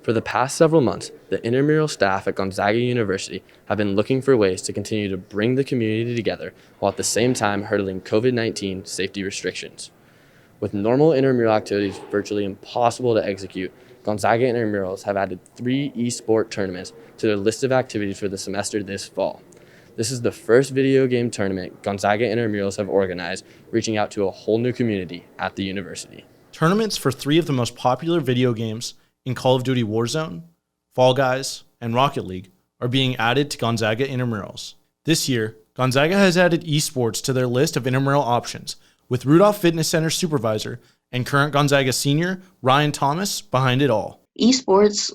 For the past several months, the intramural staff at Gonzaga University have been looking for ways to continue to bring the community together while at the same time hurdling COVID-19 safety restrictions. With normal intramural activities virtually impossible to execute, Gonzaga Intramurals have added 3 eSport tournaments to their list of activities for the semester this fall. This is the first video game tournament Gonzaga Intramurals have organized, reaching out to a whole new community at the university. Tournaments for 3 of the most popular video games in Call of Duty Warzone, Fall Guys, and Rocket League are being added to Gonzaga Intramurals. This year, Gonzaga has added esports to their list of intramural options, with Rudolph Fitness Center supervisor and current Gonzaga senior Ryan Thomas behind it all. Esports,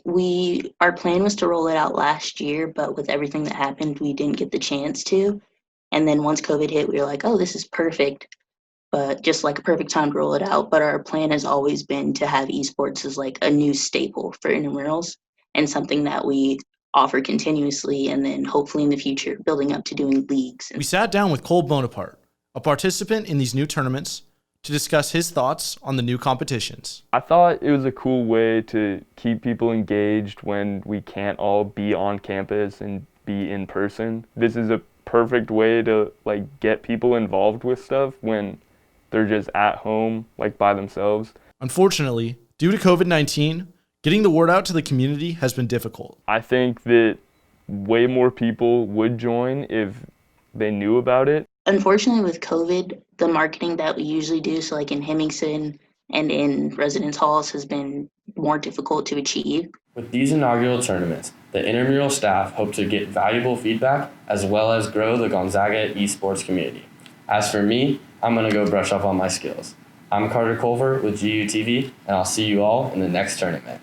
our plan was to roll it out last year, but with everything that happened, we didn't get the chance to. And then once COVID hit, we were like, oh, this is perfect. But just like a perfect time to roll it out. But our plan has always been to have esports as like a new staple for intramurals and something that we offer continuously, and then hopefully in the future building up to doing leagues. We sat down with Cole Bonaparte, a participant in these new tournaments, to discuss his thoughts on the new competitions. I thought it was a cool way to keep people engaged when we can't all be on campus and be in person. This is a perfect way to get people involved with stuff when they're just at home, by themselves. Unfortunately, due to COVID-19, getting the word out to the community has been difficult. I think that way more people would join if they knew about it. Unfortunately, with COVID, the marketing that we usually do, so like in Hemmingson and in residence halls, has been more difficult to achieve. With these inaugural tournaments, the intramural staff hope to get valuable feedback as well as grow the Gonzaga esports community. As for me, I'm going to go brush up on my skills. I'm Carter Culver with GUTV, and I'll see you all in the next tournament.